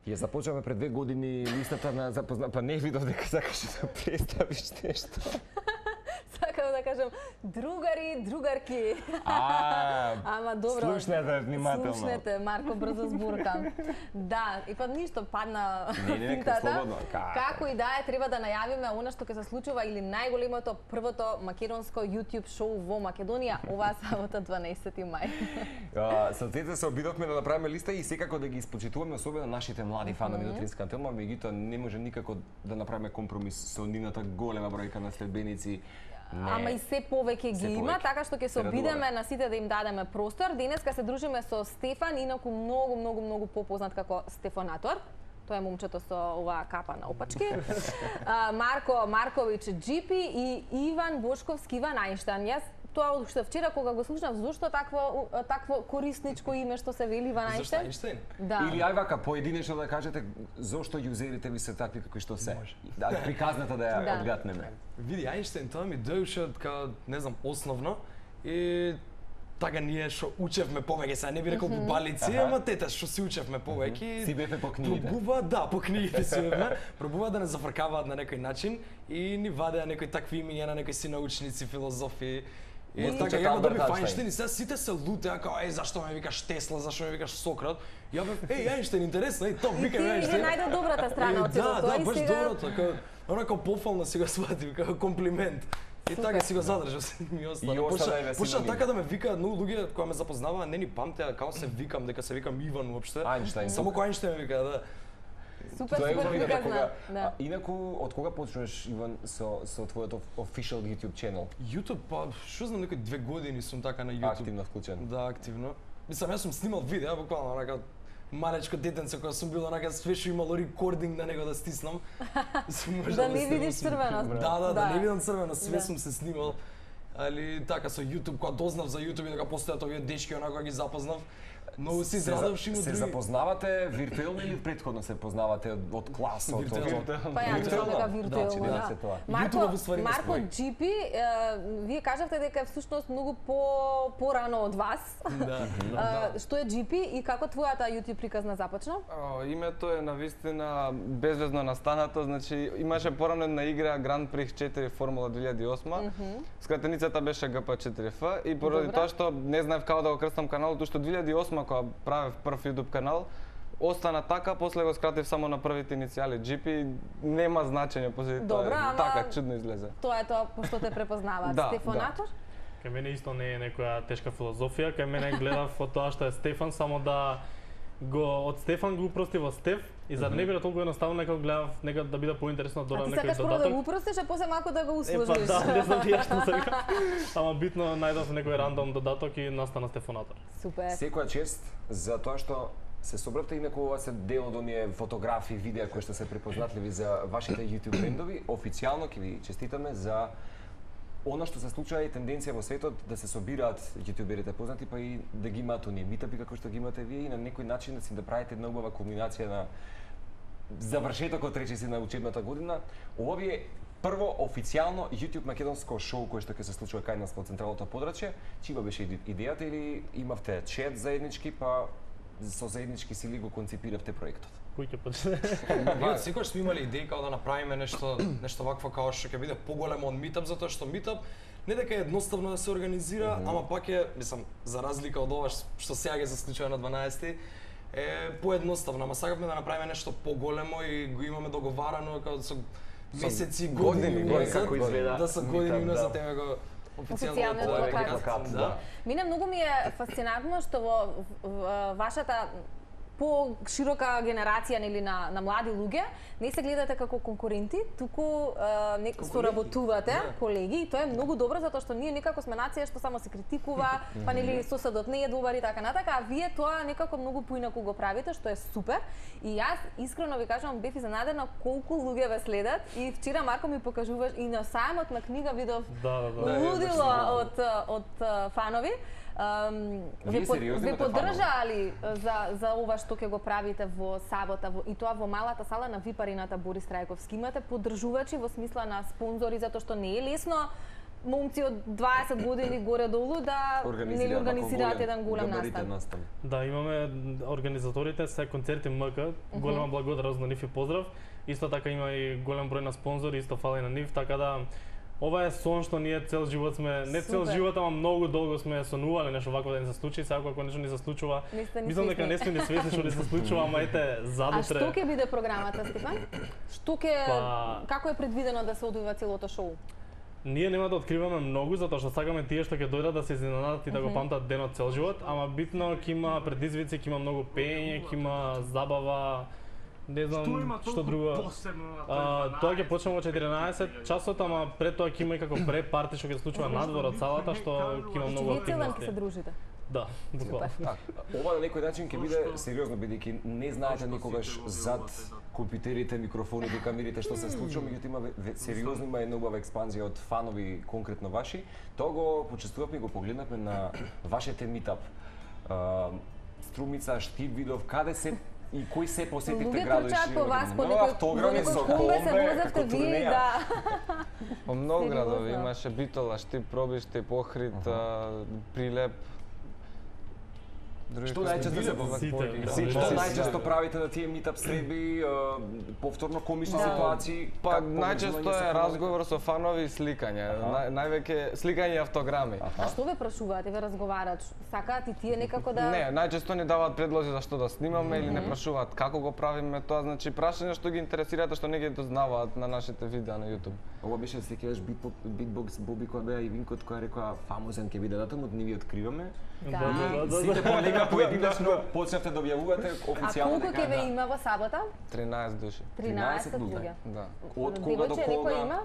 Ја започнавме пред 2 години листата на па не видов дека сакаш да представиш нешто. Сакам да кажам другари, другарки. Ама добро. Слушнете внимателно. Слушнете, Марко, брзо збуркам. Да, и па ништо падна нека слободно. Како и да е, треба да најавиме она што ќе се случува или најголемото првото македонско YouTube шоу во Македонија оваа сабота 12 мај. Со дете се обидовме да направиме листа и секако да ги испочитуваме особено нашите млади фанови на Тринска антилма, меѓутоа не може никако да направиме компромис со нивната голема бројка на следбеници. Ама и се повеќе ги има, така што ќе се обидеме на сите да им дадеме простор. Денеска се дружиме со Стефан, инаку многу попознат како Стефанатор. Тоа е момчето со оваа капа на опачки. Марко Маркович GP и Иван Бошковски Иван Ајнштајн. Јас тоа уште вчера кога го слушнав, зошто такво корисничко име што се вели Иван Ајнштајн? Зошто Ајнштајн? Да. Или ај вака поединечно да кажете зошто јузерите ви се такви како што се. Да, приказната да ја одгатнеме. Види, Ајнштајн тоа ми дојше од не знам, основно и така ние што учевме повеќе, сега не би рекол бубалици, ама тета што си учевме повеќе. Си бевме по книгите. По книгите си бевме. Пробува да не зафркаваат на некој начин и ни вадеа некои такви имиња на некои си научници, филозофи. И така ја го доби Ајнштајн и сега сите се лутеа као зашто ме викаш Тесла, зашто ме викаш Сократ. Ја бев Ајнштајн интересно, тоа викаме Ајнштајн. И ти најде добрата страна од сето тоа и сега. Да, баш доброто, онако пофално си го сватив како комплимент. И така си го задржав, ми остана. Почна така да ме викаат многу луѓе кои ме запознаваа, не ни памтеа како се викам, дека се викам Иван уопште. Ајнштајн. Само кој Ајнштајн ме викаа, да. Супер приказна. Инаку од кога почнеш Иван со твојот official YouTube channel? YouTube па што знам некои 2 години сум така на YouTube. Активно вклучен. Да, активно. Мислам јас сум снимал видеа буквално онака малечко детенце кога сум бил онака све што имало рекординг на него да стиснам. Да не видиш црвено. Да не видам црвено, све сум се снимал. Али така со YouTube кога дознав за YouTube и дека постојат овие дечки онака ги запознав. Многу се израдов што има други. Се запознавате виртуелно или претходно се познавате од клас, од Па ја мислам дека виртуелно. Марко GP, вие кажавте дека всушност многу порано од вас. Што е GP и како твојата YouTube приказна започна? Името е навистина безвезно настанато, значи имаше порано една игра Grand Prix 4 Формула 2008. Скратеницата беше GP4F и поради тоа што не знаев како да го крстам каналот, уште 2008 кога правев прв YouTube канал, остана така, после го скратив само на првите иницијали GP, нема значење после тоа. Така чудно излезе. Тоа е тоа пошто те препознаваат. Стефанатор? Кај мене исто не е некоја тешка филозофија, кај мене гледав од тоа што е Стефан, само да од Стефан го упрости во Стеф и за не биде толку едноставно нека гледав нека да биде поинтересно да додам некој додаток. А ти сакаш прво да го упростиш, а после малку да го усложниш. Да, не знам ја што сега. Ама битно најдов некој рандом додаток и настана Стефанатор. Супер. Секоја чест за тоа што се собравте, инаку ова се дел од оние фотографии, видеа кои што се препознатливи за вашите YouTube брендови. Официјално ќе ви честитаме за она што се случува и тенденција во светот да се собираат јутуберите познати, па и да ги имаат оние митапи како што ги имате вие и на некој начин да си да правите една убава кулминација на завршетокот, речиси, на учебната година. Ова ви е прво официјално YouTube македонско шоу кое што ќе се случува кај нас во централното подрачје. Чига беше идејата или имавте чет заеднички, па со заеднички сили го концепиравте проектот? Кој ќе почне? Ние секогаш сме имали идеја како да направиме нешто вакво како што ќе биде поголемо од Meetup, затоа што Meetup не дека е едноставно да се организира, ама пак е, мислам, за разлика од ова што сега ќе се случува на 12-ти, е поедноставно, ама сакавме да направиме нешто поголемо и го имаме договарано како со месеци, години како изгледа. Да се години за тебе го официјално плакат. Мене многу ми е фасцинантно што во вашата по-широка генерација нели на млади луѓе не се гледате како конкуренти, туку соработувате, колеги, и тоа е многу добро затоа што ние некако сме нација што само се критикува, па нели соседот не е добар и така натака, а вие тоа некако многу поинаку го правите, што е супер. И јас искрено ви кажувам, бев изненадена колку луѓе ве следат и вчера Марко ми покажуваш и на сајмот на книга видов лудило од фанови. Ве поддржаали за ова што ќе го правите во сабота и тоа во малата сала на VIP-арината Борис Трајковски. Имате поддржувачи во смисла на спонзори затоа што не е лесно момци од 20 години горе-долу да нели организираат еден голем настан. Да, имаме организаторите се концерти МК, голема благодарност на нив и поздрав. Исто така има и голем број на спонзори, исто фали на нив, така да ова е сон што ние цел живот сме, не цел живот, ама многу долго сме сонувале нешто вакво да ни се случи, сега ако нешто ни се случува, мислам дека не сме ни свесни што ни се случува, ама ете задутре. А што ќе биде програмата, Стефан? Што ќе како е предвидено да се одвива целото шоу? Ние нема да откриваме многу затоа што сакаме тие што ќе дојдат да се изненадат и да го памтат денот цел живот, ама битно ќе има предизвици, ќе има многу пеење, ќе има забава. Не знам што друго. Тоа ќе почнеме во 14 часот, ама пред тоа ќе има и како препарти што ќе се случува надвор од салата, што ќе има многу активности. Вие ќе се дружите. Да, буквално. Ова на некој начин ќе биде сериозно, бидејќи не знаете никогаш зад компјутерите, микрофоните, камерите што се случува, меѓутоа има сериозно има една убава експанзија од фанови конкретно ваши. Тоа го почувствувавме и го погледнавме на вашите митап. Струмица, Штип, видов, каде се и кои се посетивте градови? Луѓе трчаат по вас, по некој комбе се возевте вие, да. По многу градови имаше Битола, Штип, Пробиштип, Охрид, Прилеп. Што најчесто правите на тие митап средби, повторно комични ситуации? Па најчесто е разговор со фанови и сликање, највеќе сликање и автограми. А што ве прашуваат и ве разговараат? Сакаат и тие некако да... Не, најчесто ни даваат предлози за што да снимаме или не прашуваат како го правиме тоа, значи прашања што ги интересираат, што не ги дознаваат на нашите видеа на YouTube. Ова беше се кеш битбокс Боби која беа и Винкот која рекоа фамозен ќе биде датумот, ние ви откриваме. Сите полека поединечно почнавте да објавувате официјално дека. А колку ќе ве има во сабота? 13 души. 13 луѓе. Да. Од кога до кога? Има?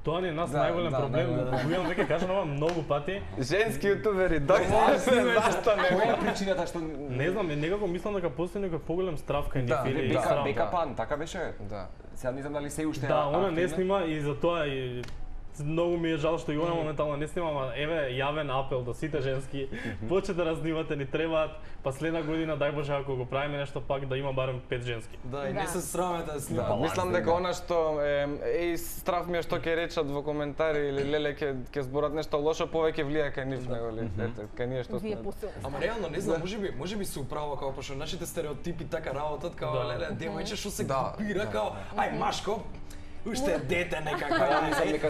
Тоа не е нас најголем проблем, го имам веќе кажано ова многу пати. Женски јутубери, зашто не? Која е причината што не знам, некако мислам дека постои некој поголем страв кај нив или срам. Бека Пан, така беше? Да. Сега не знам дали се уште да, она не снима и затоа и многу ми е жал што и она моментално не снима, ама еве јавен апел до сите женски, почнете да снимате, ни требаат, па следна година дај Боже ако го правиме нешто пак да има барем 5 женски. Да, и не се срамете да снимате. Мислам дека она што страв ми е што ќе речат во коментари или леле ќе зборат нешто лошо, повеќе влијае кај нив него ли, кај ние што сме. Ама реално не знам, можеби се управа како пошто нашите стереотипи така работат као леле девојче што се копира као ај машко уште дете некако,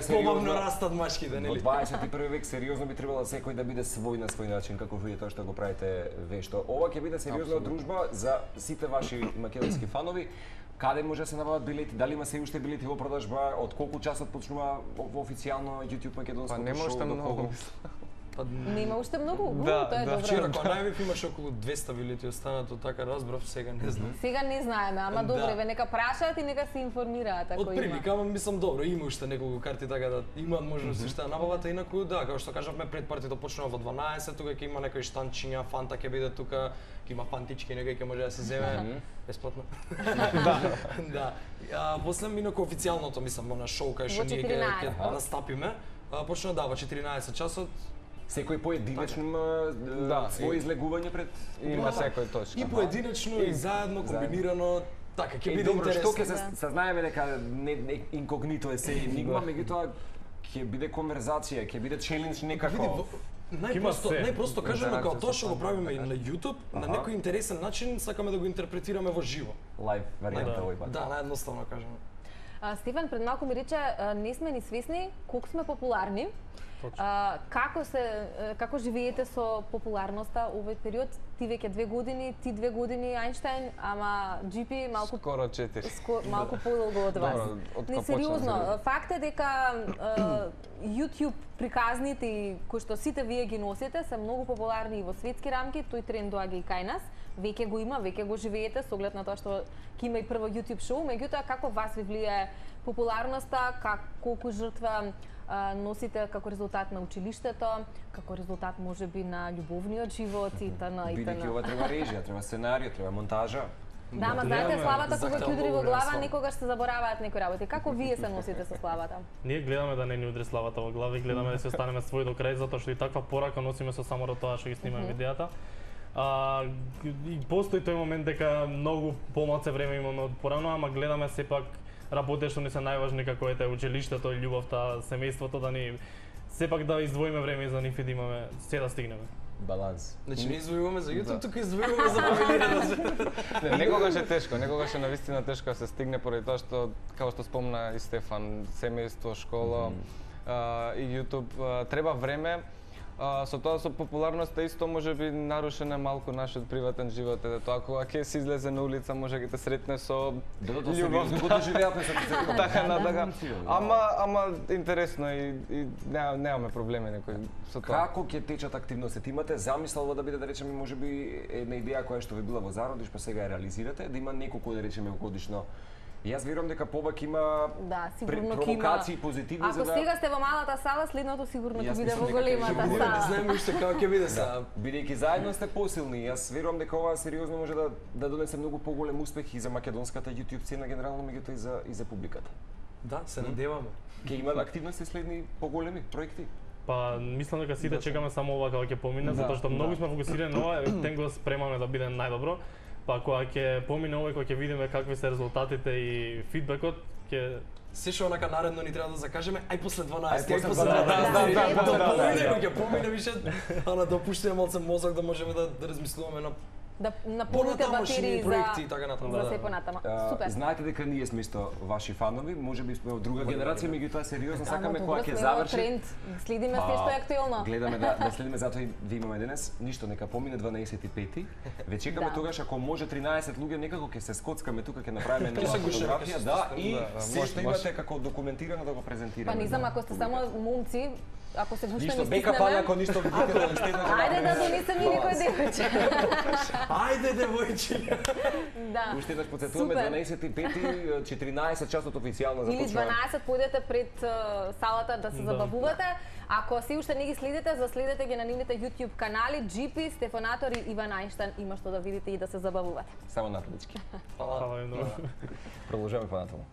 побавно растат машките, нели? Во 21 век сериозно би требало секој да биде свој на свој начин, како вие тоа што го правите вешто. Ова ќе биде сериозна дружба за сите ваши македонски фанови. Каде може да се набават билети? Дали има се уште билети во продажба? Од колку часот почнува официјално YouTube македонското шоу? Па нема уште многу, мислам. Нема уште многу, тоа е добро. Вчера кога најавив имаше околу 200 билети останато, така разбрав, сега не знам. Сега не знаеме, ама добре, ве нека прашаат и нека се информираат ако има. Од прилика, ама мислам добро, има уште неколку карти така да имаат можност уште да набават, инаку да, како што кажавме пред партито почнува во 12, тука ќе има некои штанчиња, фанта ќе биде тука, ќе има фантички, некој ќе може да се земе бесплатно. Да. После инаку официјалното мислам на шоу кај што ние ќе настапиме, почнува да во 14 часот. Секој поединечно има свој излегување пред има секој точка. И поединечно и заедно комбинирано. Така ќе биде интересно. Што ќе интересно. се знаеме дека не инкогнито е се енигма, меѓутоа ќе биде конверзација, ќе биде челендж некако. Најпросто кажано како тоа што го правиме и на YouTube, на некој интересен начин сакаме да го интерпретираме во живо. Лайв варијанта овој пат. Да, наједноставно кажано. Стефан пред малку ми рече не сме ни свесни колку сме популарни. Како живеете со популарноста овој период? Ти веќе 2 години, ти 2 години Ајнштајн, ама GP малку скоро 4. Малку подолго од вас. Не сериозно, факт е дека YouTube приказните кои што сите вие ги носите се многу популарни и во светски рамки, тој тренд доаѓа и кај нас. Веќе го има, веќе го живеете со оглед на тоа што ќе има и прво YouTube шоу, меѓутоа како вас ви влијае популарноста, колку жртва носите како резултат на училиштето, како резултат можеби на љубовниот живот и т.н. Бидејќи ова треба режија, треба сценарио, треба монтажа. Да, ама знаете, славата кога ќе удри во глава, никогаш се забораваат некои работи. Како вие се носите со славата? Ние гледаме да не ни удри славата во глава и гледаме да се останеме свој до крај, затоа што и таква порака носиме со само тоа што ги снимаме видеата. И постои тој момент дека многу помалце време имаме од порано, ама гледаме сепак работите што ни се најважни како ете училиштето, љубовта, семејството да ни сепак да издвоиме време за нив и да имаме се да стигнеме. Баланс. Значи не издвојуваме за YouTube, тука издвојуваме за павилионот. Некогаш е тешко, некогаш е навистина тешко да се стигне поради тоа што, како што спомна и Стефан, семејство, школа и YouTube, треба време. Со тоа со популарноста исто може би нарушена малку нашиот приватен живот, тоа кога ќе се излезе на улица може ќе те сретне со љубов. Го доживеавме со црква. Така на така. Ама интересно и немаме проблеми некои со тоа. Како ќе течат активностите? Имате замислува да биде, да речеме, можеби една идеја која што ви била во зародиш, па сега ја реализирате, да има неколку, да речеме, годишно. Јас верувам дека повеќе има провокации, позитивни за да... Ако сега сте во малата сала, следното сигурно ќе биде во големата сала. Не знаеме уште како ќе биде сега. Бидејќи заедно сте посилни, јас верувам дека ова сериозно може да донесе многу поголем успех и за македонската YouTube сцена генерално, меѓутоа и за публиката. Да, се надеваме. Ќе има активности следни поголеми проекти? Па мислам дека сите чекаме само ова кога ќе помине, затоа што многу сме фокусирани на ова, тен го спремаме да биде најдобро. Па кога ќе помине овој, кога ќе видиме какви се резултатите и фидбекот, ќе се што онака наредно ни треба да закажеме, ај после 12, ај после 12. Да, ќе помине више, да допуштиме малце мозок да можеме да размислуваме на на полните батерии проекти и така натаму. За се понатаму. Супер. Знаете дека ние сме исто ваши фанови, можеби сме од друга генерација, меѓутоа сериозно сакаме кога ќе заврши. Следиме се што е актуелно. Гледаме да следиме, затоа и да имаме денес. Ништо, нека помине 12:05. Ве чекаме тогаш, ако може 13 луѓе некако ќе се скоцкаме тука, ќе направиме нова фотографија, да, и се што имате како документирано да го презентираме. Па не знам, ако сте само момци, ако се гуште ништо бека пали, ако ништо викате да стигнете. Ајде да донесем и некој девојче. Ајде девојче. Да. Уште еднаш потсетуваме 12:05, 14 часот официјално започва. Или 12 појдете пред салата да се забавувате. Ако се уште не ги следите, заследете ги на нивните YouTube канали GP, Стефанатор и Иван Ајнштајн, има што да видите и да се забавувате. Само напредички. Фала. Продолжаваме понатаму.